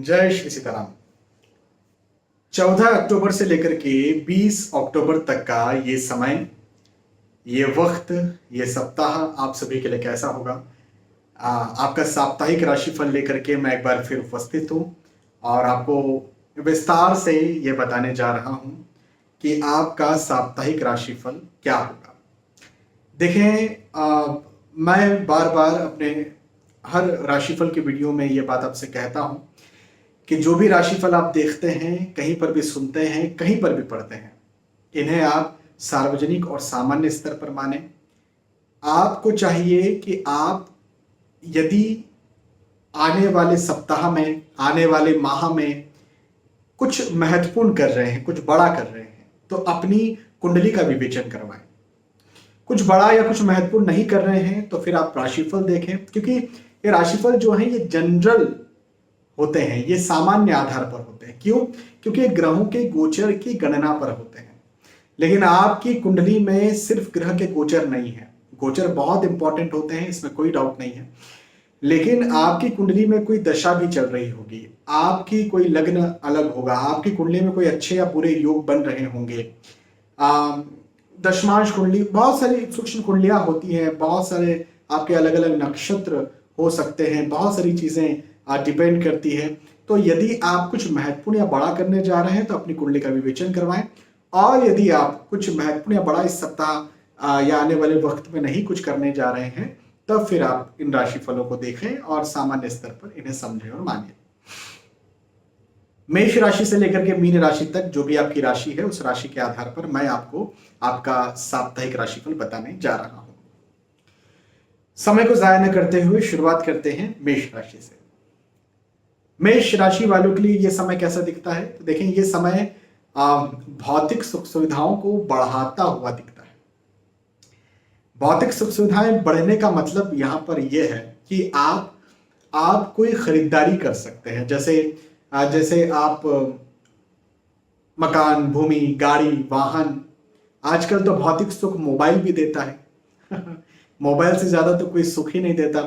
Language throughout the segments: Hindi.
जय श्री सीताराम। 14 अक्टूबर से लेकर के 20 अक्टूबर तक का ये समय, ये वक्त, ये सप्ताह आप सभी के लिए कैसा होगा? आपका साप्ताहिक राशिफल लेकर के मैं एक बार फिर उपस्थित हूँ और आपको विस्तार से ये बताने जा रहा हूँ कि आपका साप्ताहिक राशिफल क्या होगा। देखें, मैं बार बार अपने हर राशिफल के वीडियो में ये बात आपसे कहता हूँ कि जो भी राशिफल आप देखते हैं, कहीं पर भी सुनते हैं, कहीं पर भी पढ़ते हैं, इन्हें आप सार्वजनिक और सामान्य स्तर पर माने। आपको चाहिए कि आप यदि आने वाले सप्ताह में, आने वाले माह में कुछ महत्वपूर्ण कर रहे हैं, कुछ बड़ा कर रहे हैं, तो अपनी कुंडली का विवेचन करवाएं। कुछ बड़ा या कुछ महत्वपूर्ण नहीं कर रहे हैं तो फिर आप राशिफल देखें, क्योंकि ये राशिफल जो है ये जनरल होते हैं, ये सामान्य आधार पर होते हैं। क्यों? क्योंकि ग्रहों के गोचर की गणना पर होते हैं। लेकिन आपकी कुंडली में सिर्फ ग्रह के गोचर नहीं है, गोचर बहुत इंपॉर्टेंट होते हैं, इसमें कोई डाउट नहीं है। लेकिन आपकी कुंडली में कोई दशा भी चल रही होगी, आपकी कोई लग्न अलग होगा, आपकी कुंडली में कोई अच्छे या बुरे योग बन रहे होंगे। दशमांश कुंडली, बहुत सारी सूक्ष्म कुंडलियां होती हैं, बहुत सारे आपके अलग अलग नक्षत्र हो सकते हैं, बहुत सारी चीजें डिपेंड करती है। तो यदि आप कुछ महत्वपूर्ण या बड़ा करने जा रहे हैं तो अपनी कुंडली का विवेचन करवाएं। और यदि आप कुछ महत्वपूर्ण या बड़ा इस सप्ताह या आने वाले वक्त में नहीं कुछ करने जा रहे हैं, तब फिर आप इन राशिफलों को देखें और सामान्य स्तर पर इन्हें समझें और मानिए। मेष राशि से लेकर के मीन राशि तक जो भी आपकी राशि है, उस राशि के आधार पर मैं आपको आपका साप्ताहिक राशिफल बताने जा रहा हूं। समय को जाया न करते हुए शुरुआत करते हैं मेष राशि से। मेष राशि वालों के लिए यह समय कैसा दिखता है? तो देखें, यह समय भौतिक सुख सुविधाओं को बढ़ाता हुआ दिखता है। भौतिक सुख सुविधाएं बढ़ने का मतलब यहां पर यह है कि आप कोई खरीदारी कर सकते हैं। जैसे आप मकान, भूमि, गाड़ी, वाहन, आजकल तो भौतिक सुख मोबाइल भी देता है। मोबाइल से ज्यादा तो कोई सुख ही नहीं देता।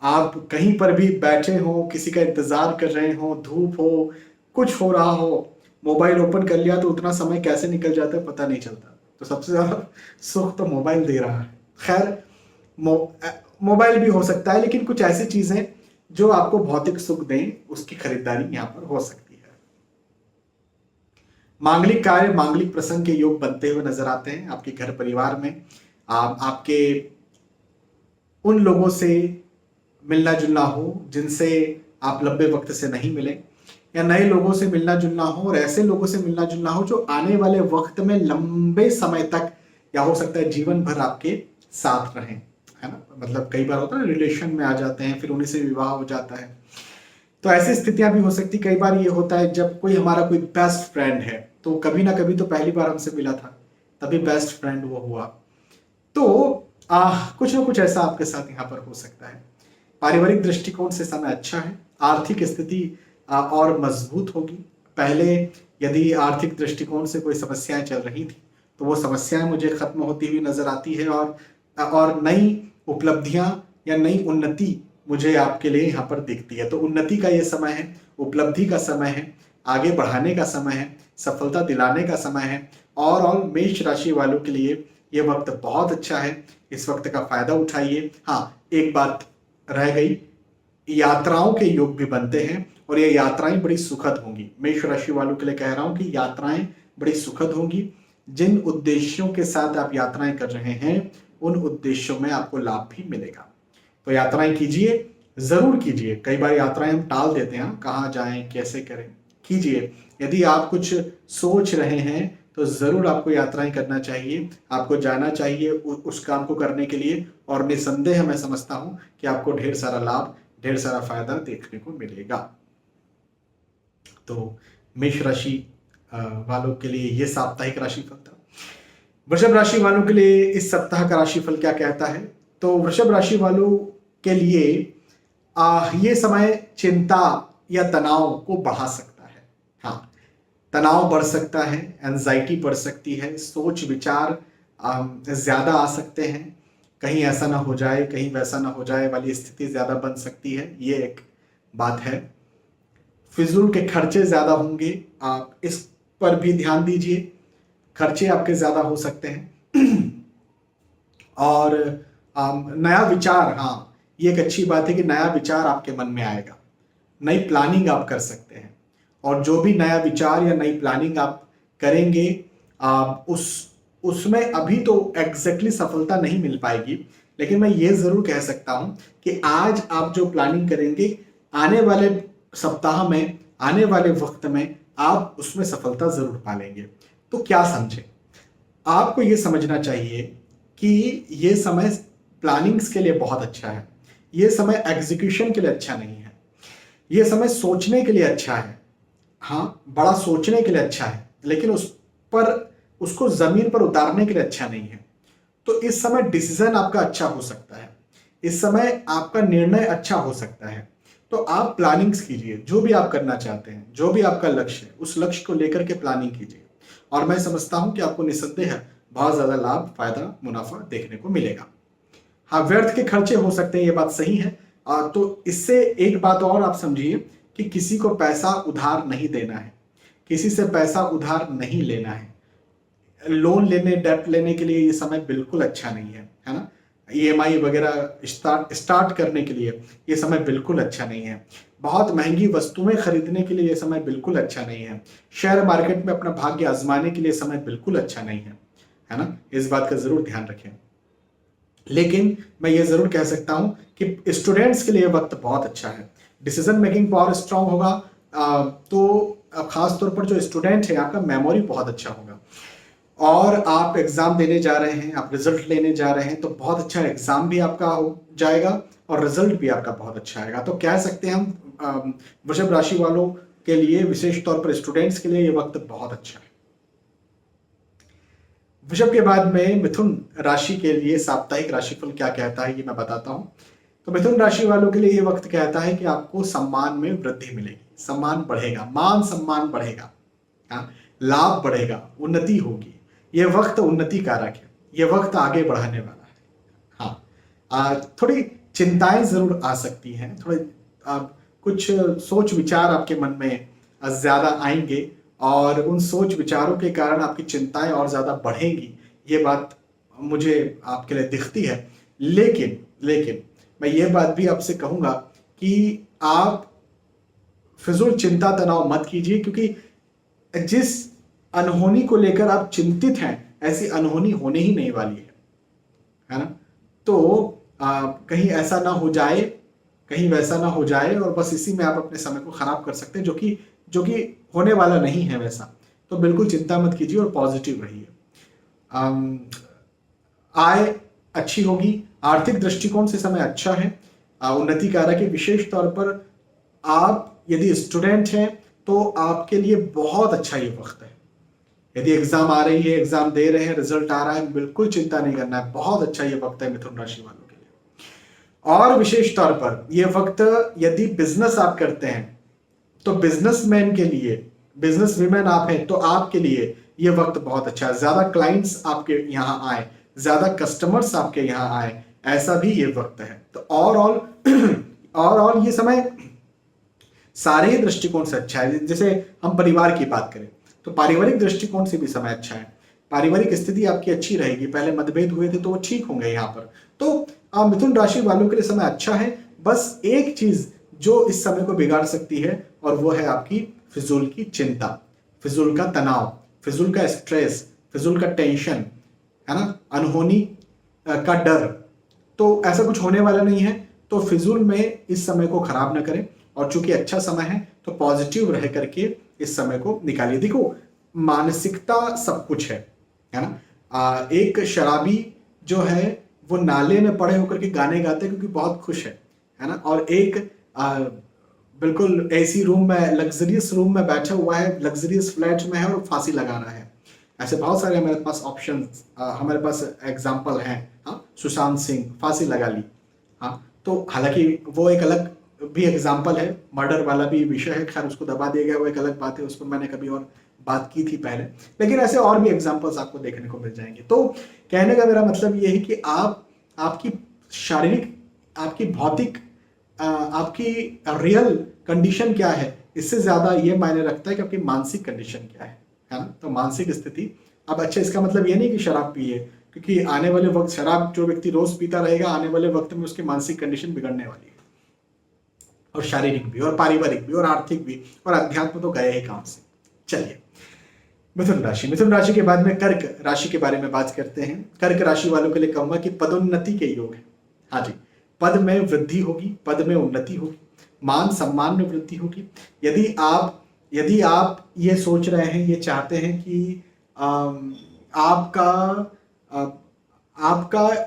आप कहीं पर भी बैठे हो, किसी का इंतजार कर रहे हो, धूप हो, कुछ हो रहा हो, मोबाइल ओपन कर लिया तो उतना समय कैसे निकल जाता है पता नहीं चलता। तो सबसे ज्यादा सुख तो मोबाइल दे रहा है। खैर, मोबाइल भी हो सकता है, लेकिन कुछ ऐसी चीजें जो आपको भौतिक सुख दें, उसकी खरीदारी यहां पर हो सकती है। मांगलिक कार्य, मांगलिक प्रसंग के योग बनते हुए नजर आते हैं। आपके घर परिवार में आपके उन लोगों से मिलना जुलना हो जिनसे आप लंबे वक्त से नहीं मिले, या नए लोगों से मिलना जुलना हो, और ऐसे लोगों से मिलना जुलना हो जो आने वाले वक्त में लंबे समय तक या हो सकता है जीवन भर आपके साथ रहें, है ना। मतलब कई बार होता है रिलेशन में आ जाते हैं, फिर उन्हीं से विवाह हो जाता है। तो ऐसी स्थितियां भी हो सकती। कई बार ये होता है जब कोई हमारा कोई बेस्ट फ्रेंड है, तो कभी ना कभी तो पहली बार हमसे मिला था, तभी बेस्ट फ्रेंड वो हुआ। तो कुछ ना कुछ ऐसा आपके साथ यहाँ पर हो सकता है। पारिवारिक दृष्टिकोण से समय अच्छा है। आर्थिक स्थिति और मजबूत होगी। पहले यदि आर्थिक दृष्टिकोण से कोई समस्याएं चल रही थी तो वो समस्याएं मुझे खत्म होती हुई नजर आती है, और नई उपलब्धियां या नई उन्नति मुझे आपके लिए यहाँ पर दिखती है। तो उन्नति का ये समय है, उपलब्धि का समय है, आगे बढ़ाने का समय है, सफलता दिलाने का समय है। और मेष राशि वालों के लिए ये वक्त बहुत अच्छा है। इस वक्त का फायदा उठाइए। हाँ, एक बात रह गई, यात्राओं के योग भी बनते हैं और ये यात्राएं बड़ी सुखद होंगी। मेष राशि वालों के लिए कह रहा हूं कि यात्राएं बड़ी सुखद होंगी। जिन उद्देश्यों के साथ आप यात्राएं कर रहे हैं, उन उद्देश्यों में आपको लाभ भी मिलेगा। तो यात्राएं कीजिए, जरूर कीजिए। कई बार यात्राएं हम टाल देते हैं, कहाँ जाएं, कैसे करें। कीजिए। यदि आप कुछ सोच रहे हैं तो जरूर आपको यात्राएं करना चाहिए, आपको जाना चाहिए उस काम को करने के लिए, और निसंदेह मैं समझता हूं कि आपको ढेर सारा लाभ, ढेर सारा फायदा देखने को मिलेगा। तो मेष राशि वालों के लिए ये साप्ताहिक राशिफल था। वृषभ राशि वालों के लिए इस सप्ताह का राशिफल क्या कहता है? तो वृषभ राशि वालों के लिए ये समय चिंता या तनाव को बढ़ा सकता है। हाँ, तनाव बढ़ सकता है, एंजाइटी बढ़ सकती है, सोच विचार ज्यादा आ सकते हैं। कहीं ऐसा ना हो जाए, कहीं वैसा ना हो जाए वाली स्थिति ज्यादा बन सकती है, ये एक बात है। फिजूल के खर्चे ज़्यादा होंगे, आप इस पर भी ध्यान दीजिए। खर्चे आपके ज़्यादा हो सकते हैं। और नया विचार, हाँ ये एक अच्छी बात है कि नया विचार आपके मन में आएगा, नई प्लानिंग आप कर सकते हैं। और जो भी नया विचार या नई प्लानिंग आप करेंगे, उसमें अभी तो एग्जैक्टली सफलता नहीं मिल पाएगी, लेकिन मैं ये जरूर कह सकता हूं कि आज आप जो प्लानिंग करेंगे, आने वाले सप्ताह में, आने वाले वक्त में आप उसमें सफलता जरूर पालेंगे। तो क्या समझे, आपको ये समझना चाहिए कि ये समय प्लानिंग्स के लिए बहुत अच्छा है, ये समय एग्जीक्यूशन के लिए अच्छा नहीं है, ये समय सोचने के लिए अच्छा है, हाँ बड़ा सोचने के लिए अच्छा है, लेकिन उसको जमीन पर उतारने के लिए अच्छा नहीं है। तो इस समय डिसीजन आपका अच्छा हो सकता है, इस समय आपका निर्णय अच्छा हो सकता है। तो आप प्लानिंग्स कीजिए, जो भी आप करना चाहते हैं, जो भी आपका लक्ष्य है, उस लक्ष्य को लेकर के प्लानिंग कीजिए। और मैं समझता हूं कि आपको निस्संदेह बहुत ज्यादा लाभ, फायदा, मुनाफा देखने को मिलेगा। हाँ, व्यर्थ के खर्चे हो सकते हैं, ये बात सही है। तो इससे एक बात और आप समझिए कि किसी को पैसा उधार नहीं देना है, किसी से पैसा उधार नहीं लेना है। लोन लेने, डेट लेने के लिए ये समय बिल्कुल अच्छा नहीं है ना। ईएमआई वगैरह स्टार्ट करने के लिए ये समय बिल्कुल अच्छा नहीं है। बहुत महंगी वस्तुएं खरीदने के लिए ये समय बिल्कुल अच्छा नहीं है। शेयर मार्केट में अपना भाग्य आजमाने के लिए समय बिल्कुल अच्छा नहीं है ना। इस बात का जरूर ध्यान रखें। लेकिन मैं ये जरूर कह सकता हूं कि स्टूडेंट्स के लिए वक्त बहुत अच्छा है, डिसीजन मेकिंग पावर स्ट्रांग होगा। तो खास तौर पर जो स्टूडेंट है, आपका मेमोरी बहुत अच्छा होगा, और आप एग्जाम देने जा रहे हैं, आप रिजल्ट लेने जा रहे हैं, तो बहुत अच्छा एग्जाम भी आपका हो जाएगा और रिजल्ट भी आपका बहुत अच्छा आएगा। तो कह सकते हैं हम वृषभ राशि वालों के लिए, विशेष तौर पर स्टूडेंट्स के लिए, ये वक्त बहुत अच्छा है। वृषभ के बाद में मिथुन राशि के लिए साप्ताहिक राशिफल क्या कहता है, ये मैं बताता हूं। तो मिथुन राशि वालों के लिए ये वक्त कहता है कि आपको सम्मान में वृद्धि मिलेगी, सम्मान बढ़ेगा, मान सम्मान बढ़ेगा, हाँ, लाभ बढ़ेगा, उन्नति होगी। ये वक्त उन्नति कारक है, ये वक्त आगे बढ़ाने वाला है। हाँ, थोड़ी चिंताएं जरूर आ सकती हैं, थोड़े कुछ सोच विचार आपके मन में ज्यादा आएंगे, और उन सोच विचारों के कारण आपकी चिंताएं और ज्यादा बढ़ेंगी, ये बात मुझे आपके लिए दिखती है। लेकिन लेकिन मैं ये बात भी आपसे कहूंगा कि आप फिजूल चिंता तनाव मत कीजिए, क्योंकि जिस अनहोनी को लेकर आप चिंतित हैं, ऐसी अनहोनी होने ही नहीं वाली है ना। तो कहीं ऐसा ना हो जाए, कहीं वैसा ना हो जाए, और बस इसी में आप अपने समय को खराब कर सकते हैं, जो कि होने वाला नहीं है वैसा। तो बिल्कुल चिंता मत कीजिए और पॉजिटिव रहिए। आय अच्छी होगी, आर्थिक दृष्टिकोण से समय अच्छा है, उन्नति कारक है। विशेष तौर पर आप यदि स्टूडेंट हैं तो आपके लिए बहुत अच्छा ये वक्त है। यदि एग्जाम आ रही है, एग्जाम दे रहे हैं, रिजल्ट आ रहा है, बिल्कुल चिंता नहीं करना है, बहुत अच्छा ये वक्त है मिथुन राशि वालों के लिए। और विशेष तौर पर ये वक्त, यदि बिजनेस आप करते हैं तो बिजनेसमैन के लिए, बिजनेस विमेन आप हैं तो आपके लिए ये वक्त बहुत अच्छा है। ज्यादा क्लाइंट्स आपके यहाँ आए, ज्यादा कस्टमर्स आपके यहाँ आए, ऐसा भी ये वक्त है। तो ओवरऑल ये समय सारे ही दृष्टिकोण से अच्छा है। जैसे हम परिवार की बात करें तो पारिवारिक दृष्टिकोण से भी समय अच्छा है, पारिवारिक स्थिति आपकी अच्छी रहेगी। पहले मतभेद हुए थे तो वो ठीक होंगे यहाँ पर। तो मिथुन राशि वालों के लिए समय अच्छा है। बस एक चीज जो इस समय को बिगाड़ सकती है, और वो है आपकी फिजूल की चिंता, फिजूल का तनाव, फिजूल का स्ट्रेस, फिजूल का टेंशन, है ना, अनहोनी का डर। तो ऐसा कुछ होने वाला नहीं है। तो फिजूल में इस समय को खराब ना करें, और चूंकि अच्छा समय है तो पॉजिटिव रह करके इस समय को निकालिए। देखो, मानसिकता सब कुछ है ना। एक शराबी जो है वो नाले में पड़े होकर के गाने गाते हैं क्योंकि बहुत खुश है ना। और एक बिल्कुल एसी रूम में, लग्जरियस रूम में बैठा हुआ है, लग्जरियस फ्लैट में है और फांसी लगा रहा है। ऐसे बहुत सारे हमारे पास ऑप्शन, हमारे पास एग्जाम्पल हैं। हाँ, सुशांत सिंह फांसी लगा ली। हाँ, तो हालांकि वो एक अलग भी एग्जाम्पल है, मर्डर वाला भी विषय है, खैर उसको दबा दिया गया, वो एक अलग बात है, उस पर मैंने कभी और बात की थी पहले। लेकिन ऐसे और भी एग्जाम्पल्स आपको देखने को मिल जाएंगे। तो कहने का मेरा मतलब ये है कि आपकी शारीरिक, आपकी भौतिक, आपकी रियल कंडीशन क्या है, इससे ज्यादा ये मायने रखता है कि आपकी मानसिक कंडीशन क्या है ना। तो मानसिक स्थिति, अब अच्छा इसका मतलब ये नहीं कि शराब पिए, क्योंकि आने वाले वक्त शराब जो व्यक्ति रोज पीता रहेगा आने वाले वक्त में उसकी मानसिक कंडीशन बिगड़ने वाली है, और शारीरिक भी और पारिवारिक भी और आर्थिक भी, और अध्यात्म तो गए ही काम से। चलिए मिथुन राशि, मिथुन राशि के बाद में कर्क राशि के बारे में बात करते हैं। कर्क राशि वालों के लिए कहूंगा कि पदोन्नति के योग है। हाँ जी, पद में वृद्धि होगी, पद में उन्नति होगी, मान सम्मान में वृद्धि होगी। यदि आप ये सोच रहे हैं, ये चाहते हैं कि आपका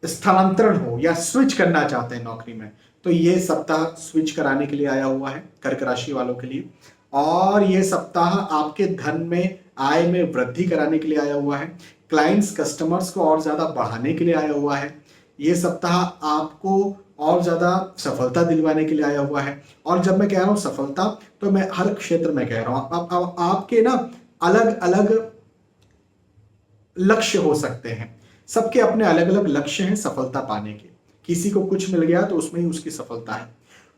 स्थानांतरण हो या स्विच करना चाहते हैं नौकरी में, तो ये सप्ताह स्विच कराने के लिए आया हुआ है कर्क राशि वालों के लिए। और ये सप्ताह आपके धन में, आय में वृद्धि कराने के लिए आया हुआ है। क्लाइंट्स, कस्टमर्स को और ज्यादा बढ़ाने के लिए आया हुआ है। ये सप्ताह आपको और ज्यादा सफलता दिलवाने के लिए आया हुआ है। और जब मैं कह रहा हूं सफलता, तो मैं हर क्षेत्र में कह रहा हूं। आपके ना अलग अलग लक्ष्य हो सकते हैं, सबके अपने अलग अलग लक्ष्य हैं सफलता पाने के। किसी को कुछ मिल गया तो उसमें ही उसकी सफलता है।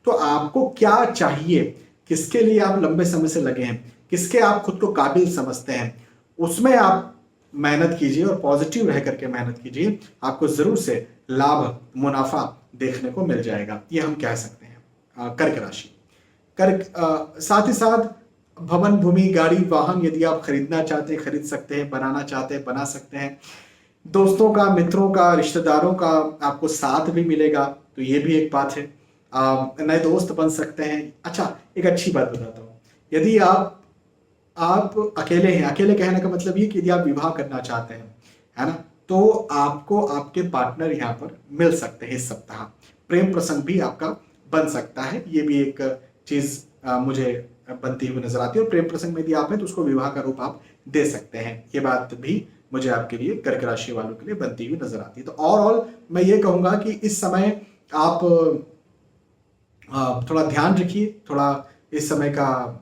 तो आपको क्या चाहिए, किसके लिए आप लंबे समय से लगे हैं, किसके आप खुद को काबिल समझते हैं, उसमें आप मेहनत कीजिए और पॉजिटिव रह करके मेहनत कीजिए। आपको जरूर से लाभ, मुनाफा देखने को मिल जाएगा, ये हम कह सकते हैं। कर्क राशि, कर्क साथ ही साथ भवन, भूमि, गाड़ी, वाहन यदि आप खरीदना चाहते हैं खरीद सकते हैं, बनाना चाहते हैं बना सकते हैं। दोस्तों का, मित्रों का, रिश्तेदारों का आपको साथ भी मिलेगा, तो ये भी एक बात है। नए दोस्त बन सकते हैं। अच्छा, एक अच्छी बात बताता हूँ, यदि आप अकेले हैं, अकेले कहने का मतलब ये कि यदि आप विवाह करना चाहते हैं, है ना, तो आपको आपके पार्टनर यहाँ पर मिल सकते हैं इस सप्ताह। प्रेम प्रसंग भी आपका बन सकता है, ये भी एक चीज मुझे बनती हुई नजर आती है। और प्रेम प्रसंग में यदि आप हैं तो उसको विवाह का रूप आप दे सकते हैं, ये बात भी मुझे आपके लिए, कर्क राशि वालों के लिए बनती हुई नजर आती है। तो ओवरऑल मैं ये कहूंगा कि इस समय आप थोड़ा ध्यान रखिए, थोड़ा इस समय का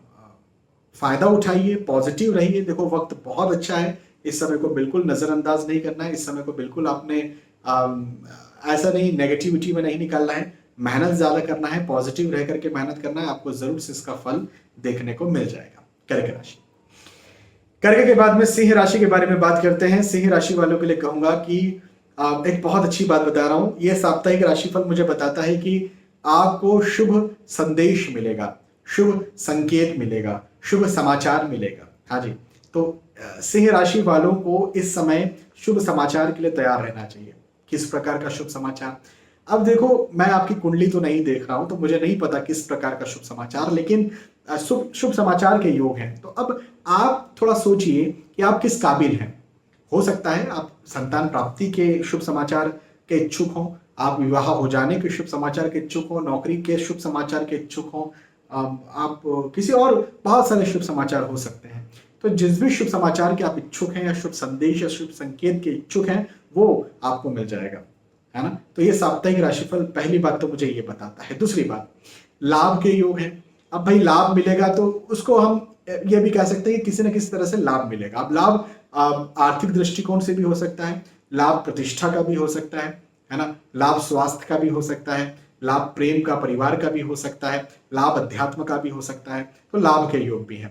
फायदा उठाइए, पॉजिटिव रहिए। देखो वक्त बहुत अच्छा है, इस समय को बिल्कुल नजरअंदाज नहीं करना है, इस समय को बिल्कुल आपने ऐसा नहीं नेगेटिविटी में नहीं निकालना है, मेहनत ज्यादा करना है, पॉजिटिव रह करके मेहनत करना है, आपको जरूर से इसका फल देखने को मिल जाएगा। कर्क राशि, कर्क के बाद में सिंह राशि के बारे में बात करते हैं। सिंह राशि वालों के लिए कहूंगा कि एक बहुत अच्छी बात बता रहा हूं, यह साप्ताहिक राशिफल मुझे बताता है कि आपको शुभ संदेश मिलेगा, शुभ संकेत मिलेगा, शुभ समाचार मिलेगा। हाँ जी, तो सिंह राशि वालों को इस समय शुभ समाचार के लिए तैयार रहना चाहिए। किस प्रकार का शुभ समाचार? अब देखो, मैं आपकी कुंडली तो नहीं देख रहा हूं, तो मुझे नहीं पता किस प्रकार का शुभ समाचार, लेकिन शुभ समाचार के योग हैं। तो अब आप थोड़ा सोचिए कि आप किस काबिल हैं। हो सकता है आप संतान प्राप्ति के शुभ समाचार के इच्छुक हो, आप विवाह हो जाने के शुभ समाचार के इच्छुक हो, नौकरी के शुभ समाचार के इच्छुक हो, आप किसी और बहुत सारे शुभ समाचार हो सकते हैं। तो जिस भी शुभ समाचार के आप इच्छुक हैं या शुभ संदेश या शुभ संकेत के इच्छुक हैं, वो आपको मिल जाएगा, है ना। तो ये साप्ताहिक राशिफल पहली बात तो मुझे ये बताता है। दूसरी बात, लाभ के योग है। अब भाई लाभ मिलेगा तो उसको हम ये भी कह सकते हैं कि किसी न किसी तरह से लाभ मिलेगा। अब लाभ आर्थिक दृष्टिकोण से भी हो सकता है, लाभ प्रतिष्ठा का भी हो सकता है ना, लाभ स्वास्थ्य का भी हो सकता है, लाभ प्रेम का, परिवार का भी हो सकता है, लाभ अध्यात्म का भी हो सकता है। तो लाभ के योग भी है।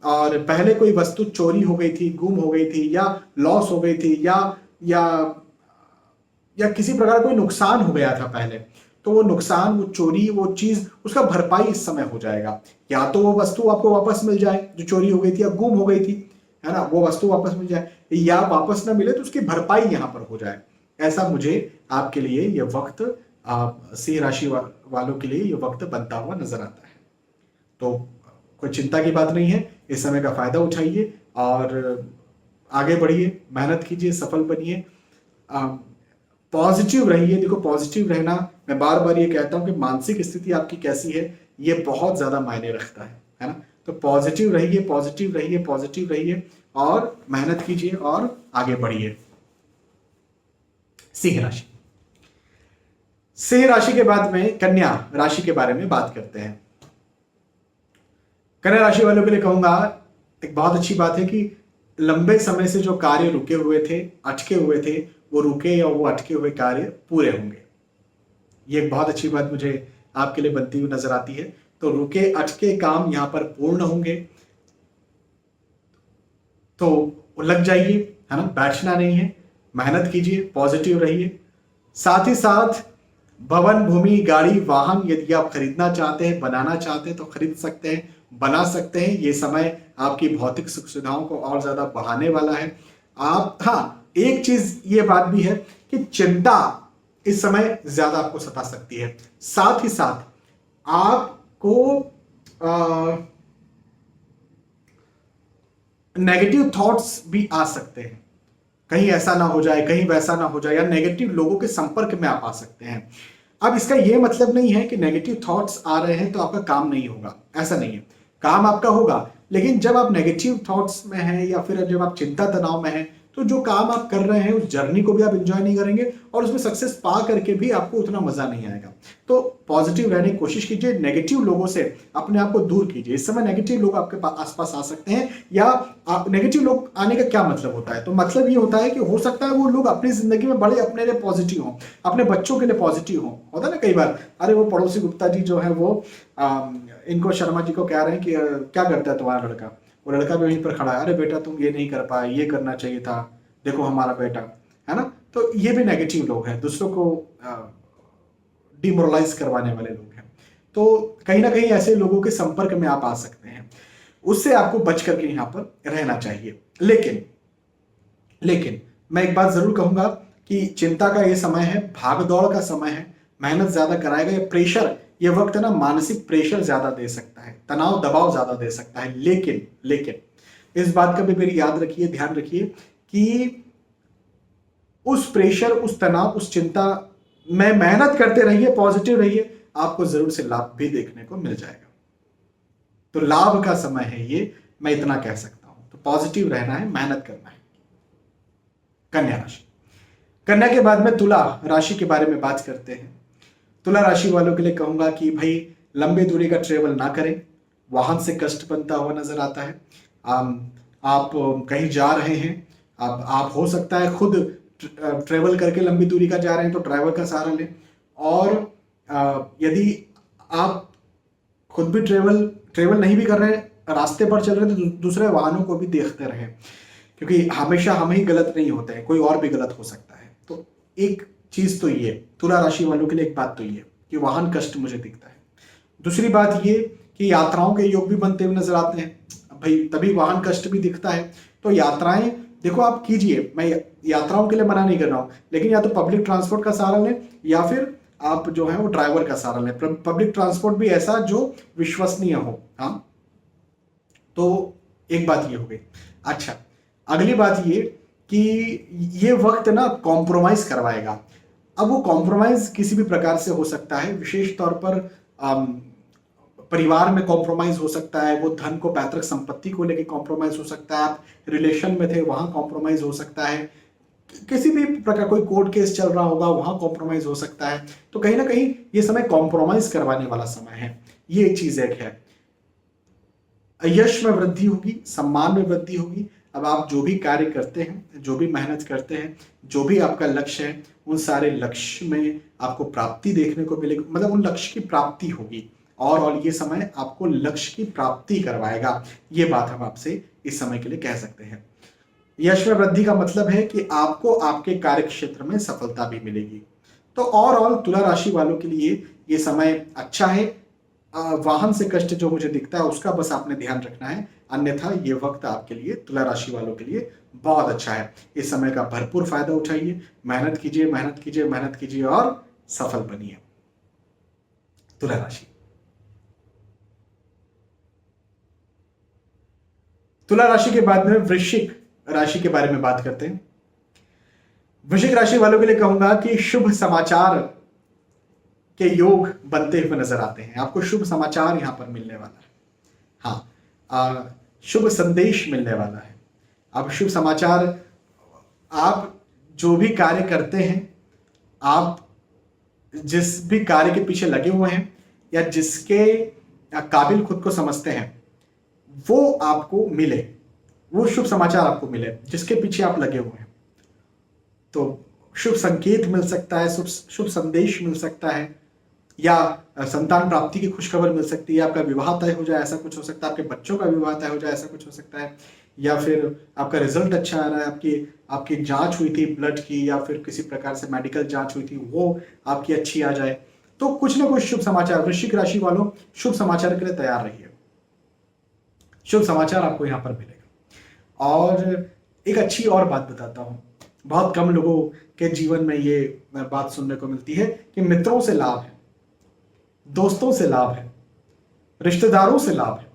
और पहले कोई वस्तु चोरी हो गई थी, गुम हो गई थी, या लॉस हो गई थी, या किसी प्रकार कोई नुकसान हो गया था पहले, तो वो नुकसान, वो चोरी, वो चीज, उसका भरपाई इस समय हो जाएगा। या तो वो वस्तु आपको वापस मिल जाए जो चोरी हो गई थी या गुम हो गई थी, है ना, वो वस्तु वापस मिल जाए, या वापस ना मिले तो उसकी भरपाई यहां पर हो जाए। ऐसा मुझे आपके लिए ये वक्त, सिंह राशि वालों के लिए ये वक्त बनता हुआ नजर आता है। तो कोई चिंता की बात नहीं है, इस समय का फायदा उठाइए और आगे बढ़िए, मेहनत कीजिए, सफल बनिए, पॉजिटिव रहिए। देखो पॉजिटिव रहना, मैं बार बार ये कहता हूं कि मानसिक स्थिति आपकी कैसी है ये बहुत ज्यादा मायने रखता है ना। तो पॉजिटिव रहिए, पॉजिटिव रहिए, पॉजिटिव रहिए और मेहनत कीजिए और आगे बढ़िए। सिंह राशि, सिंह राशि के बाद में कन्या राशि के बारे में बात करते हैं। कन्या राशि वालों के लिए कहूंगा एक बहुत अच्छी बात है कि लंबे समय से जो कार्य रुके हुए थे, अटके हुए थे, वो रुके या वो अटके हुए कार्य पूरे होंगे। ये एक बहुत अच्छी बात मुझे आपके लिए बनती हुई नजर आती है। तो रुके अटके काम यहां पर पूर्ण होंगे, तो लग जाइए, है ना, बैठना नहीं है, मेहनत कीजिए, पॉजिटिव रहिए। साथ ही साथ भवन, भूमि, गाड़ी, वाहन यदि आप खरीदना चाहते हैं, बनाना चाहते हैं तो खरीद सकते हैं, बना सकते हैं। ये समय आपकी भौतिक सुख सुविधाओं को और ज्यादा बढ़ाने वाला है। आप, हाँ, एक चीज ये बात भी है कि चिंता इस समय ज्यादा आपको सता सकती है। साथ ही साथ आपको नेगेटिव थॉट्स भी आ सकते हैं, कहीं ऐसा ना हो जाए, कहीं वैसा ना हो जाए, या नेगेटिव लोगों के संपर्क में आप आ सकते हैं। अब इसका यह मतलब नहीं है कि नेगेटिव थॉट्स आ रहे हैं तो आपका काम नहीं होगा, ऐसा नहीं है, काम आपका होगा। लेकिन जब आप नेगेटिव थॉट्स में हैं या फिर जब आप चिंता तनाव में हैं, तो जो काम आप कर रहे हैं उस जर्नी को भी आप एंजॉय नहीं करेंगे और उसमें सक्सेस पा करके भी आपको उतना मजा नहीं आएगा। तो पॉजिटिव रहने की कोशिश कीजिए, नेगेटिव लोगों से अपने आप को दूर कीजिए। इस समय नेगेटिव लोग आपके आसपास आ सकते हैं, या नेगेटिव लोग आने का क्या मतलब होता है, तो मतलब ये होता है कि हो सकता है वो लोग अपनी जिंदगी में बड़े अपने लिए पॉजिटिव हों, अपने बच्चों के लिए पॉजिटिव हों। होता है ना कई बार, अरे वो पड़ोसी गुप्ता जी जो है वो इनको शर्मा जी को कह रहे हैं कि क्या करता है तुम्हारा लड़का, वो लड़का भी वहीं पर खड़ा है, अरे बेटा तुम ये नहीं कर पाए, ये करना चाहिए था, देखो हमारा बेटा, है ना। तो ये भी नेगेटिव लोग हैं, दूसरों को डिमोरलाइज करवाने वाले लोग हैं। तो कहीं ना कहीं ऐसे लोगों के संपर्क में आप आ सकते हैं, उससे आपको बच करके यहां पर रहना चाहिए। लेकिन मैं एक बात जरूर कहूंगा कि चिंता का ये समय है, भाग दौड़ का समय है, मेहनत ज्यादा कराएगा, ये प्रेशर, ये वक्त है ना, मानसिक प्रेशर ज्यादा दे सकता है, तनाव दबाव ज्यादा दे सकता है। लेकिन इस बात का भी मेरी याद रखिए, ध्यान रखिए कि उस प्रेशर, उस तनाव, उस चिंता में मेहनत करते रहिए, पॉजिटिव रहिए, आपको जरूर से लाभ भी देखने को मिल जाएगा। तो लाभ का समय है ये, मैं इतना कह सकता हूं। तो पॉजिटिव रहना है, मेहनत करना है। कन्या राशि, कन्या के बाद में तुला राशि के बारे में बात करते हैं। तुला राशि वालों के लिए कहूंगा कि भाई लंबी दूरी का ट्रेवल ना करें, वाहन से कष्ट बनता हुआ नजर आता है। आप कहीं जा रहे हैं, अब आप हो सकता है खुद ट्रेवल करके लंबी दूरी का जा रहे हैं तो ड्राइवर का सहारा लें, और यदि आप खुद भी ट्रेवल नहीं भी कर रहे हैं, रास्ते पर चल रहे हैं, तो दूसरे वाहनों को भी देखते रहें, क्योंकि हमेशा हम ही गलत नहीं होते हैं, कोई और भी गलत हो सकता है। तो एक चीज तो ये, तुला राशि वालों के लिए एक बात तो ये कि वाहन कष्ट मुझे दिखता है। दूसरी बात ये कि यात्राओं के योग भी बनते हुए नजर आते हैं, भाई तभी वाहन कष्ट भी दिखता है। तो यात्राएं देखो आप कीजिए, मैं यात्राओं के लिए मना नहीं कर रहा हूं, लेकिन या तो पब्लिक ट्रांसपोर्ट का सहारा लें या फिर आप जो है वो ड्राइवर का सहारा लें। पब्लिक ट्रांसपोर्ट भी ऐसा जो विश्वसनीय हो। हाँ, तो एक बात ये हो गई। अच्छा, अगली बात ये कि ये वक्त ना कॉम्प्रोमाइज करवाएगा। अब वो कॉम्प्रोमाइज किसी भी प्रकार से हो सकता है, विशेष तौर पर परिवार में कॉम्प्रोमाइज हो सकता है, वो धन को, पैतृक संपत्ति को लेकर कॉम्प्रोमाइज हो सकता है, आप रिलेशन में थे वहां कॉम्प्रोमाइज हो सकता है, किसी भी प्रकार कोई कोर्ट केस चल रहा होगा वहां कॉम्प्रोमाइज हो सकता है। तो कहीं ना कहीं ये समय कॉम्प्रोमाइज करवाने वाला समय है, ये एक चीज एक है। यश में वृद्धि होगी, सम्मान में वृद्धि होगी। अब आप जो भी कार्य करते हैं, जो भी मेहनत करते हैं, जो भी आपका लक्ष्य है, उन सारे लक्ष्य में आपको प्राप्ति देखने को मिलेगी, मतलब उन लक्ष्य की प्राप्ति होगी। और ये समय आपको लक्ष्य की प्राप्ति करवाएगा, ये बात हम आपसे इस समय के लिए कह सकते हैं। यश में वृद्धि का मतलब है कि आपको आपके कार्य क्षेत्र में सफलता भी मिलेगी। तो ओवरऑल तुला राशि वालों के लिए ये समय अच्छा है। वाहन से कष्ट जो मुझे दिखता है उसका बस आपने ध्यान रखना है, अन्यथा ये वक्त आपके लिए, तुला राशि वालों के लिए बहुत अच्छा है। इस समय का भरपूर फायदा उठाइए, मेहनत कीजिए, मेहनत कीजिए, मेहनत कीजिए और सफल बनिए। तुला राशि, तुला राशि के बाद में वृश्चिक राशि के बारे में बात करते हैं। वृश्चिक राशि वालों के लिए कहूंगा कि शुभ समाचार के योग बनते हुए नजर आते हैं। आपको शुभ समाचार यहां पर मिलने वाला है। हाँ, शुभ संदेश मिलने वाला है। अब शुभ समाचार, आप जो भी कार्य करते हैं, आप जिस भी कार्य के पीछे लगे हुए हैं या जिसके काबिल खुद को समझते हैं, वो आपको मिले, वो शुभ समाचार आपको मिले जिसके पीछे आप लगे हुए हैं। तो शुभ संकेत मिल सकता है, शुभ संदेश मिल सकता है, या संतान प्राप्ति की खुशखबर मिल सकती है, आपका विवाह तय हो जाए ऐसा कुछ हो सकता है, आपके बच्चों का विवाह तय हो जाए ऐसा कुछ हो सकता है, या फिर आपका रिजल्ट अच्छा आ रहा है, आपकी आपकी जांच हुई थी ब्लड की या फिर किसी प्रकार से मेडिकल जांच हुई थी वो आपकी अच्छी आ जाए। तो कुछ ना कुछ शुभ समाचार, वृश्चिक राशि वालों शुभ समाचार के लिए तैयार रहिए, शुभ समाचार आपको यहाँ पर मिलेगा। और एक अच्छी और बात बताता हूँ, बहुत कम लोगों के जीवन में ये बात सुनने को मिलती है कि मित्रों से लाभ है, दोस्तों से लाभ है, रिश्तेदारों से लाभ है।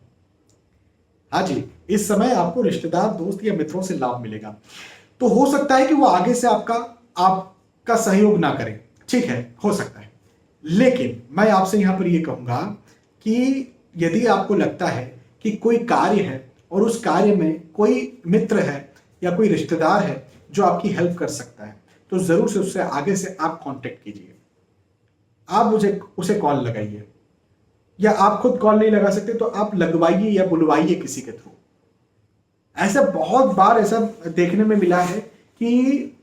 हाँ जी, इस समय आपको रिश्तेदार, दोस्त या मित्रों से लाभ मिलेगा। तो हो सकता है कि वो आगे से आपका सहयोग ना करें, ठीक है, हो सकता है। लेकिन मैं आपसे यहां पर ये कहूंगा कि यदि आपको लगता है कि कोई कार्य है और उस कार्य में कोई मित्र है या कोई रिश्तेदार है जो आपकी हेल्प कर सकता है, तो जरूर से उससे आगे से आप कांटेक्ट कीजिए, आप मुझे उसे कॉल लगाइए, या आप खुद कॉल नहीं लगा सकते तो आप लगवाइए या बुलवाइए किसी के थ्रू। ऐसा बहुत बार ऐसा देखने में मिला है कि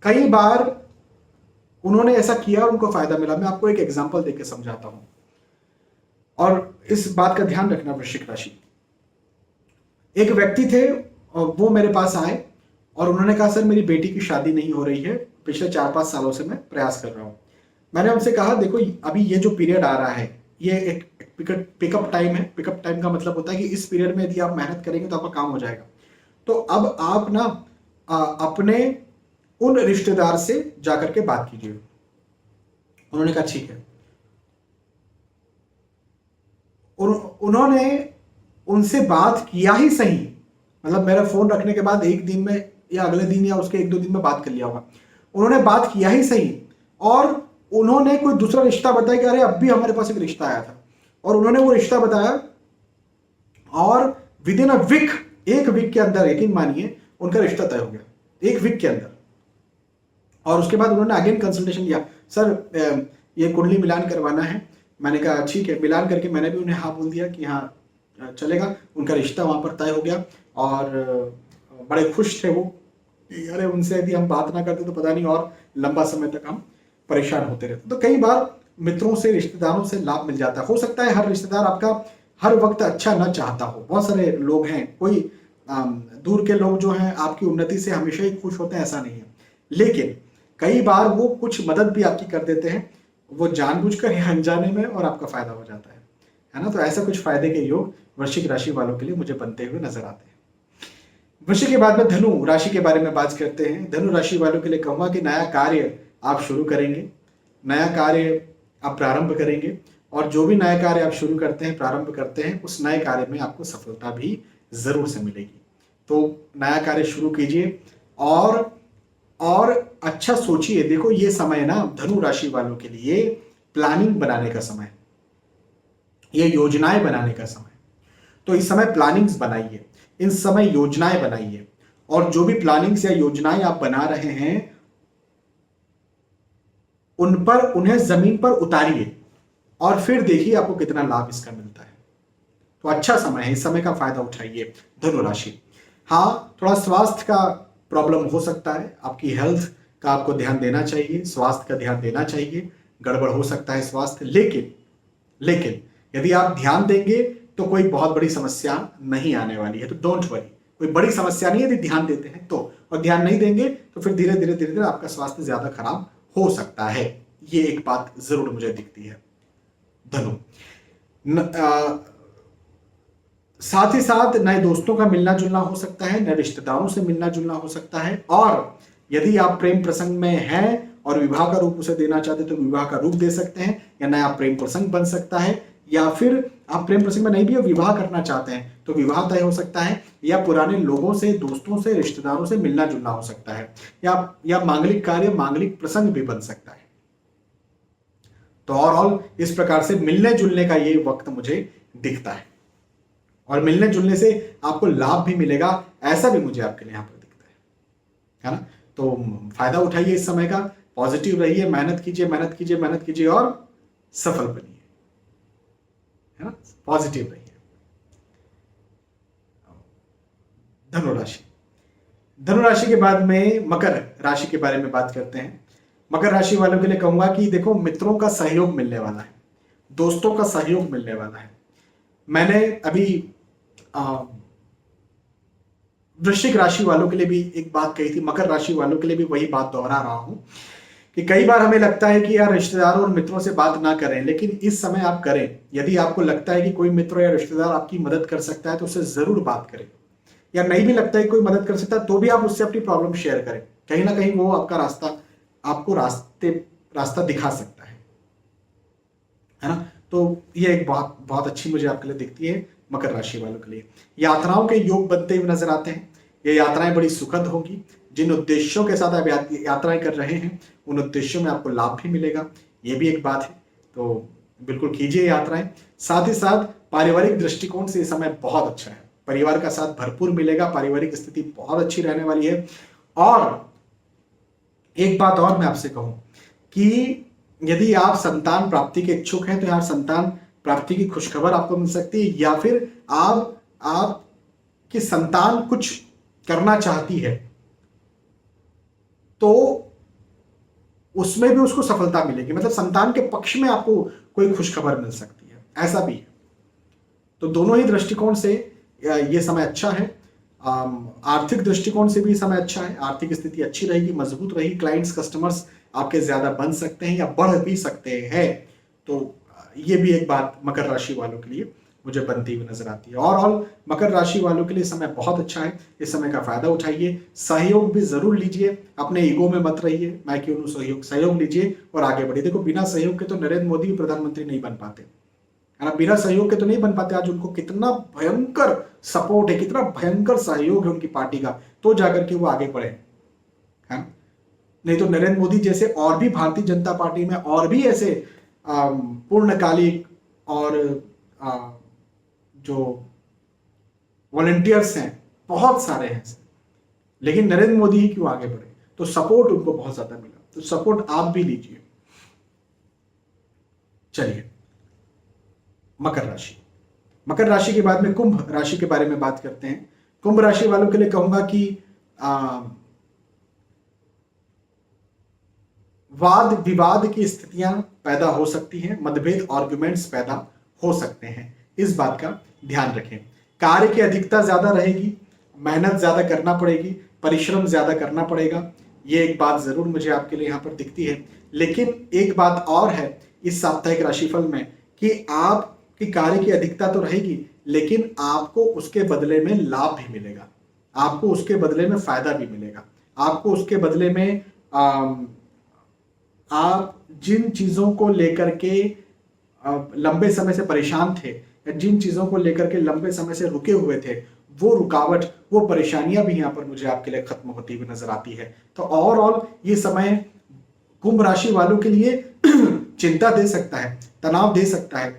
कई बार उन्होंने ऐसा किया और उनको फायदा मिला। मैं आपको एक एग्जांपल देकर समझाता हूं और इस बात का ध्यान रखना वृश्चिक राशि। एक व्यक्ति थे और वो मेरे पास आए और उन्होंने कहा सर मेरी बेटी की शादी नहीं हो रही है, पिछले 4-5 सालों से मैं प्रयास कर रहा हूं। मैंने उनसे कहा देखो अभी ये जो पीरियड आ रहा है ये एक पिकअप टाइम है। पिकअप टाइम का मतलब होता है कि इस पीरियड में यदि आप मेहनत करेंगे तो आपका काम हो जाएगा। तो अब आप ना अपने उन रिश्तेदार से जाकर के बात कीजिए। उन्होंने कहा ठीक है। उन्होंने उनसे बात किया ही सही, मतलब मेरा फोन रखने के बाद एक दिन में या अगले दिन या उसके 1-2 दिन में बात कर लिया होगा। उन्होंने बात किया ही सही और उन्होंने कोई दूसरा रिश्ता बताया कि अरे अब भी हमारे पास एक रिश्ता आया था, और उन्होंने वो रिश्ता बताया और विद इन अ वीक, एक वीक के अंदर यकीन मानिए उनका रिश्ता तय हो गया, एक वीक के अंदर। और उसके बाद उन्होंने अगेन कंसल्टेशन लिया, सर ये कुंडली मिलान करवाना है। मैंने कहा ठीक है। मिलान करके मैंने भी उन्हें हाँ बोल दिया कि हाँ चलेगा। उनका रिश्ता वहां पर तय हो गया और बड़े खुश थे वो। अरे उनसे यदि हम बात ना करते तो पता नहीं और लंबा समय तक हम परेशान होते रहते। तो कई बार मित्रों से, रिश्तेदारों से लाभ मिल जाता है। हो सकता है हर रिश्तेदार आपका हर वक्त अच्छा ना चाहता हो, बहुत सारे लोग हैं, कोई दूर के लोग जो हैं आपकी उन्नति से हमेशा ही खुश होते हैं ऐसा नहीं है, लेकिन कई बार वो कुछ मदद भी आपकी कर देते हैं, वो जानबूझकर या अनजाने में, और आपका फायदा हो जाता है ना। तो ऐसा कुछ फायदे के योग वृश्चिक राशि वालों के लिए मुझे बनते हुए नजर आते हैं। वृश्चिक के बाद में धनु राशि के बारे में बात करते हैं। धनु राशि वालों के लिए कहूंगा कि नया कार्य आप शुरू करेंगे, नया कार्य आप प्रारंभ करेंगे, और जो भी नया कार्य आप शुरू करते हैं, प्रारंभ करते हैं, उस नए कार्य में आपको सफलता भी जरूर से मिलेगी। तो नया कार्य शुरू कीजिए और अच्छा सोचिए। देखो ये समय ना धनु राशि वालों के लिए प्लानिंग बनाने का समय, ये योजनाएं बनाने का समय। तो इस समय प्लानिंग्स बनाइए, इन समय योजनाएं बनाइए, और जो भी प्लानिंग्स या योजनाएं आप बना रहे हैं उन्हें जमीन पर उतारिए और फिर देखिए आपको कितना लाभ इसका मिलता है। तो अच्छा समय है, इस समय का फायदा उठाइए धनु राशि। हाँ, थोड़ा स्वास्थ्य का प्रॉब्लम हो सकता है, आपकी हेल्थ का आपको ध्यान देना चाहिए, स्वास्थ्य का ध्यान देना चाहिए। गड़बड़ हो सकता है स्वास्थ्य, लेकिन यदि आप ध्यान देंगे तो कोई बहुत बड़ी समस्या नहीं आने वाली है। तो डोंट वरी, कोई बड़ी समस्या नहीं है यदि ध्यान देते हैं तो, और ध्यान नहीं देंगे तो फिर धीरे धीरे आपका स्वास्थ्य ज्यादा खराब हो सकता है। ये एक बात जरूर मुझे दिखती है धनु। साथ ही साथ नए दोस्तों का मिलना जुलना हो सकता है, नए रिश्तेदारों से मिलना जुलना हो सकता है, और यदि आप प्रेम प्रसंग में हैं और विवाह का रूप उसे देना चाहते तो विवाह का रूप दे सकते हैं, या नया प्रेम प्रसंग बन सकता है, या फिर आप प्रेम प्रसंग में नहीं भी विवाह करना चाहते हैं तो विवाह तय हो सकता है, या पुराने लोगों से, दोस्तों से, रिश्तेदारों से मिलना जुलना हो सकता है, या मांगलिक कार्य, मांगलिक प्रसंग भी बन सकता है। तो ओवरऑल इस प्रकार से मिलने जुलने का ये वक्त मुझे दिखता है, और मिलने जुलने से आपको लाभ भी मिलेगा, ऐसा भी मुझे आपके लिए यहां पर दिखता है ना। तो फायदा उठाइए इस समय का, पॉजिटिव रहिए, मेहनत कीजिए, मेहनत कीजिए, मेहनत कीजिए और सफल बनिए, है ना। पॉजिटिव रहिए। धनु राशि, धनु राशि के बाद में मकर राशि के बारे में बात करते हैं। मकर राशि वालों के लिए कहूंगा कि देखो, मित्रों का सहयोग मिलने वाला है, दोस्तों का सहयोग मिलने वाला है। मैंने अभी वृश्चिक राशि वालों के लिए भी एक बात कही थी, मकर राशि वालों के लिए भी वही बात दोहरा रहा हूं कि कई बार हमें लगता है कि यार रिश्तेदारों और मित्रों से बात ना करें, लेकिन इस समय आप करें। यदि आपको लगता है कि कोई मित्र या रिश्तेदार आपकी मदद कर सकता है तो उससे जरूर बात करें, या नहीं भी लगता है कोई मदद कर सकता है तो भी आप उससे अपनी प्रॉब्लम शेयर करें। कहीं ना कहीं वो आपका रास्ता, आपको रास्ता दिखा सकता है ना। तो ये एक बहुत बहुत अच्छी मुझे आपके लिए दिखती है मकर राशि वालों के लिए। यात्राओं के योग बनते हुए नजर आते हैं। ये यात्राएं बड़ी सुखद होंगी। जिन उद्देश्यों के साथ आप यात्राएं कर रहे हैं उन उद्देश्यों में आपको लाभ भी मिलेगा, ये भी एक बात है। तो बिल्कुल कीजिए यात्राएं। साथ ही साथ पारिवारिक दृष्टिकोण से ये समय बहुत अच्छा है, परिवार का साथ भरपूर मिलेगा, पारिवारिक स्थिति बहुत अच्छी रहने वाली है। और एक बात और मैं आपसे कहूं कि यदि आप संतान प्राप्ति के इच्छुक हैं तो यार संतान प्राप्ति की खुशखबर आपको मिल सकती है, या फिर आपकी संतान कुछ करना चाहती है तो उसमें भी उसको सफलता मिलेगी, मतलब संतान के पक्ष में आपको कोई खुशखबर मिल सकती है, ऐसा भी है। तो दोनों ही दृष्टिकोण से ये समय अच्छा है। आर्थिक दृष्टिकोण से भी समय अच्छा है, आर्थिक स्थिति अच्छी रहेगी, मजबूत रहेगी, क्लाइंट्स कस्टमर्स आपके ज्यादा बन सकते हैं या बढ़ भी सकते हैं। तो ये भी एक बात मकर राशि वालों के लिए मुझे बनती हुई नजर आती है। और मकर राशि वालों के लिए समय बहुत अच्छा है, इस समय का फायदा उठाइए, सहयोग भी जरूर लीजिए, अपने ईगो में मत रहिए, मैं क्यों नहीं, सहयोग लीजिए और आगे बढ़िए। देखो, बिना सहयोग के तो नरेंद्र मोदी भी प्रधानमंत्री नहीं बन पाते, है ना, बिना सहयोग के तो नहीं बन पाते। आज उनको कितना भयंकर सपोर्ट है, कितना भयंकर सहयोग है उनकी पार्टी का, तो जाकर के वो आगे बढ़े, है। नहीं तो नरेंद्र मोदी जैसे और भी भारतीय जनता पार्टी में और भी ऐसे पूर्णकालिक और जो वॉलंटियर्स हैं बहुत सारे हैं, लेकिन नरेंद्र मोदी ही क्यों आगे बढ़े, तो सपोर्ट उनको बहुत ज्यादा मिला, तो सपोर्ट आप भी लीजिए। चलिए, मकर राशि, मकर राशि के बाद में कुंभ राशि के बारे में बात करते हैं। कुंभ राशि वालों के लिए कहूंगा कि वाद विवाद की स्थितियां पैदा हो सकती हैं, मतभेद आर्गुमेंट्स पैदा हो सकते हैं, इस बात का ध्यान रखें। कार्य की अधिकता ज्यादा रहेगी, मेहनत ज्यादा करना पड़ेगी, परिश्रम ज्यादा करना पड़ेगा, ये एक बात जरूर मुझे आपके लिए यहां पर दिखती है। लेकिन एक बात और है इस साप्ताहिक राशिफल में कि आपकी कार्य की अधिकता तो रहेगी, लेकिन आपको उसके बदले में लाभ भी मिलेगा, आपको उसके बदले में फायदा भी मिलेगा। आपको उसके बदले में आप जिन चीजों को लेकर के लंबे समय से परेशान थे, या जिन चीजों को लेकर के लंबे समय से रुके हुए थे, वो रुकावट, वो परेशानियां भी यहां पर मुझे आपके लिए खत्म होती हुई नजर आती है। तो ओवरऑल ये समय कुंभ राशि वालों के लिए चिंता दे सकता है, तनाव दे सकता है,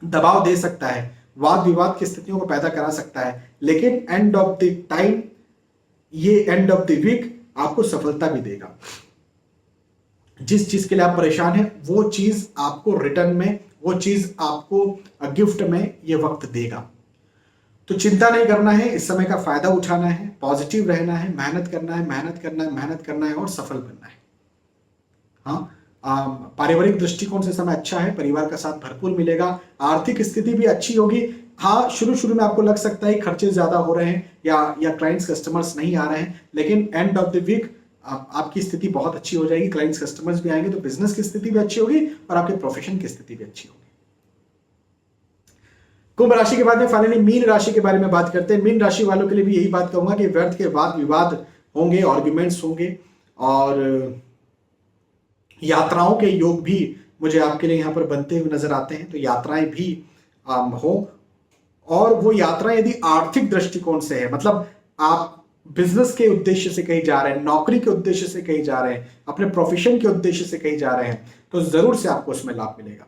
दबाव दे सकता है, वाद विवाद की स्थितियों को पैदा करा सकता है, लेकिन एंड ऑफ द टाइम, ये एंड ऑफ द वीक आपको सफलता भी देगा। जिस चीज के लिए आप परेशान हैं वो चीज आपको रिटर्न में, वो चीज आपको गिफ्ट में ये वक्त देगा। तो चिंता नहीं करना है, इस समय का फायदा उठाना है, पॉजिटिव रहना है, मेहनत करना है, मेहनत करना है, मेहनत करना है और सफल बनना है। हाँ, पारिवारिक दृष्टिकोण से समय अच्छा है, परिवार का साथ भरपूर मिलेगा, आर्थिक स्थिति भी अच्छी होगी। हाँ, शुरू में आपको लग सकता है खर्चे ज्यादा हो रहे हैं या क्लाइंट्स कस्टमर्स नहीं आ रहे हैं, लेकिन एंड ऑफ द वीक आपकी स्थिति बहुत अच्छी हो जाएगी, क्लाइंट्स कस्टमर्स भी आएंगे, तो बिजनेस की स्थिति भी अच्छी होगी और आपके प्रोफेशन की स्थिति भी अच्छी होगी। कुंभ राशि के बाद में फाइनली मीन राशि के बारे में बात करते हैं। मीन राशि वालों के लिए भी यही बात कहूंगा कि व्यर्थ के वाद विवाद होंगे, आर्ग्यूमेंट्स होंगे और यात्राओं के योग भी मुझे आपके लिए यहां पर बनते हुए नजर आते हैं। तो यात्राएं भी हो, और वो यात्राएं यदि आर्थिक दृष्टिकोण से है, मतलब आप बिजनेस के उद्देश्य से कहीं जा रहे हैं, नौकरी के उद्देश्य से कहीं जा रहे हैं, अपने प्रोफेशन के उद्देश्य से कहीं जा रहे हैं, तो जरूर से आपको उसमें लाभ मिलेगा।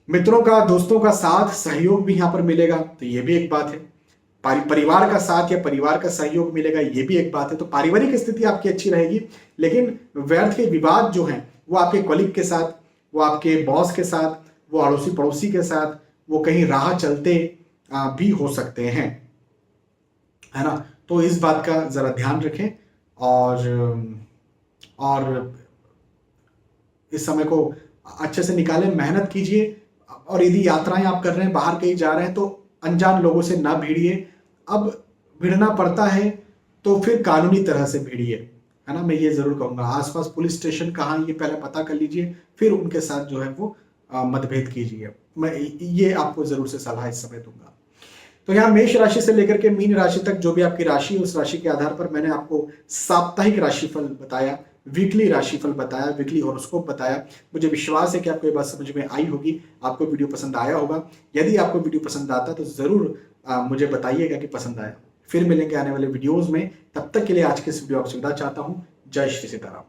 मित्रों का, दोस्तों का साथ सहयोग भी यहां पर मिलेगा, तो ये भी एक बात है। परिवार का साथ या परिवार का सहयोग मिलेगा, ये भी एक बात है। तो पारिवारिक स्थिति आपकी अच्छी रहेगी, लेकिन व्यर्थ के विवाद जो हैं वो आपके कलीग के साथ, वो आपके बॉस के साथ, वो अड़ोसी पड़ोसी के साथ, वो कहीं राह चलते भी हो सकते हैं, है ना। तो इस बात का जरा ध्यान रखें और और इस समय को अच्छे से निकालें, मेहनत कीजिए। और यदि यात्राएं आप कर रहे हैं, बाहर कहीं जा रहे हैं, तो अनजान लोगों से ना भिड़िए। अब भिड़ना पड़ता है तो फिर कानूनी तरह से भिड़िए, है ना। मैं ये जरूर कहूंगा, आसपास पुलिस स्टेशन कहाँ ये पहले पता कर लीजिए, फिर उनके साथ जो है वो मतभेद कीजिए। मैं ये आपको जरूर से सलाह इस समय दूंगा। तो यहाँ मेष राशि से लेकर के मीन राशि तक जो भी आपकी राशि है, उस राशि के आधार पर मैंने आपको साप्ताहिक राशिफल बताया, वीकली राशिफल बताया, वीकली हॉरोस्कोप बताया। मुझे विश्वास है कि आपको ये बात समझ में आई होगी, आपको वीडियो पसंद आया होगा। यदि आपको वीडियो पसंद आता तो जरूर मुझे बताइएगा कि पसंद आया। फिर मिलेंगे आने वाले वीडियोज में, तब तक के लिए आज के इस वीडियो आपसे विदा चाहता हूँ। जय श्री सीताराम।